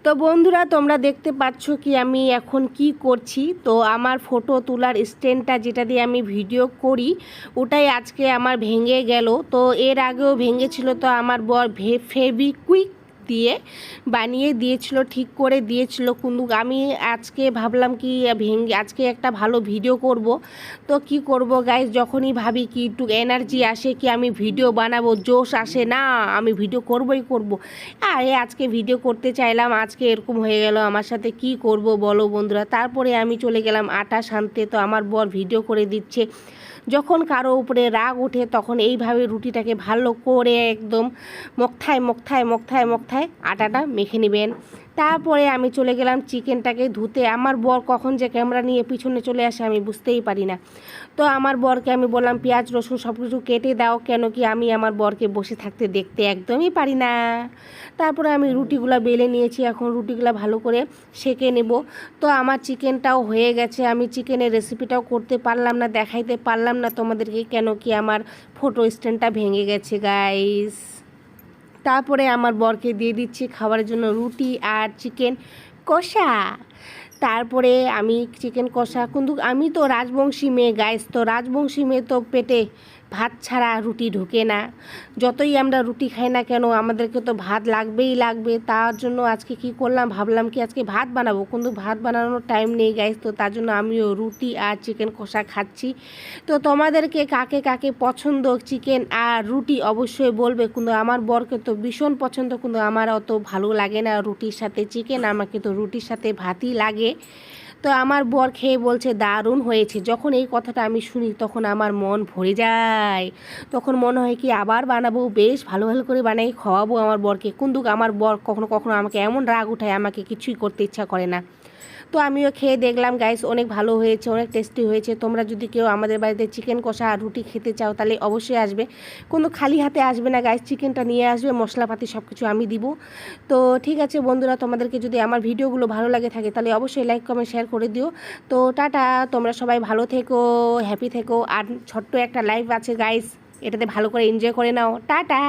তো বন্ধুরা তোমরা দেখতে পাচ্ছ কি আমি এখন কি করছি। তো আমার ফটো তোলার স্ট্যান্ডটা যেটা দিয়ে আমি ভিডিও করি ওটাই আজকে আমার ভেঙে গেল। তো এর আগেও ভেঙেছিল, তো আমার বর ফেভিকুইক দিয়ে বানিয়ে দিয়েছিল, ঠিক করে দিয়েছিল। কিন্তু আমি আজকে ভাবলাম কি আজকে একটা ভালো ভিডিও করব। তো কি করব গাইস, যখনই ভাবি কি একটু এনার্জি আসে কি আমি ভিডিও বানাবো, জোশ আসে না আমি ভিডিও করবই করব। আরে আজকে ভিডিও করতে চাইলাম, আজকে এরকম হয়ে গেল আমার সাথে, কি করব বলো বন্ধুরা। তারপরে আমি চলে গেলাম আটা সানতে। তো আমার বর ভিডিও করে দিচ্ছে। যখন কারো উপরে রাগ ওঠে তখন এইভাবে রুটিটাকে ভালো করে একদম মক্থায় আটাটা মেখে নেবেন। তারপরে আমি চলে গেলাম চিকেনটাকে ধুতে। আমার বর কখন যে ক্যামেরা নিয়ে পিছনে চলে আসে আমি বুঝতেই পারি না। তো আমার বরকে আমি বললাম পেঁয়াজ রসুন সব কিছু কেটে দাও, কেন কি আমি আমার বরকে বসে থাকতে দেখতে একদমই পারি না। তারপরে আমি রুটিগুলো বেলে নিয়েছি, এখন রুটিগুলো ভালো করে সেঁকে নেব। তো আমার চিকেনটাও হয়ে গেছে, আমি চিকেনের রেসিপিটাও করতে পারলাম না, দেখাইতে পারলাম না তোমাদেরকে, কেন কি আমার ফটো স্ট্যান্ডটা ভেঙে গেছে গাইস। তারপরে আমার বরকে দিয়ে দিচ্ছি খাবারের জন্য রুটি আর চিকেন কষা। তারপরে আমি চিকেন কষা, কিন্তু আমি তো রাজবংশী মেয়ে গাইস, তো রাজবংশী মেয়ে তো পেটে ভাত ছাড়া রুটি ঢোকে না। যতই আমরা রুটি খাই না কেন আমাদেরকে তো ভাত লাগবেই লাগবে। তার জন্য আজকে কি করলাম, ভাবলাম কি আজকে ভাত বানাবো, কিন্তু ভাত বানানোর টাইম নেই গাইস। তো তার জন্য আমিও রুটি আর চিকেন কষা খাচ্ছি। তো তোমাদেরকে কাকে কাকে পছন্দ চিকেন আর রুটি অবশ্যই বলবে, কিন্তু আমার বরকে তো ভীষণ পছন্দ, কিন্তু আমার অত ভালো লাগে না রুটির সাথে চিকেন, আমাকে তো রুটির সাথে ভাতই লাগে। তো আমার বর খেয়ে বলছে দারুণ হয়েছে। যখন এই কথাটা আমি শুনি তখন আমার মন ভরে যায়, তখন মনে হয় কি আবার বানাবো, বেশ ভালো ভালো করে বানাই খাওয়াবো আমার বরকে। কিন্তু আমার বর কখনো কখনো আমাকে এমন রাগ উঠায় আমাকে কিছুই করতে ইচ্ছা করে না। তো আমিও খেয়ে দেখলাম গাইস, অনেক ভালো হয়েছে, অনেক টেস্টি হয়েছে। তোমরা যদি কেউ আমাদের বাড়িতে চিকেন কষা আর রুটি খেতে চাও তাহলে অবশ্যই আসবে, কোনো খালি হাতে আসবে না গাইস, চিকেনটা নিয়ে আসবে, মশলাপাতি সব কিছু আমি দিব। তো ঠিক আছে বন্ধুরা, তোমাদেরকে যদি আমার ভিডিওগুলো ভালো লাগে থাকে তাহলে অবশ্যই লাইক কমেন্ট শেয়ার করে দিও। তো টাটা, তোমরা সবাই ভালো থেকো, হ্যাপি থেকো। আর ছোট্ট একটা লাইভ আছে গাইস, এটাতে ভালো করে এনজয় করে নাও। টাটা।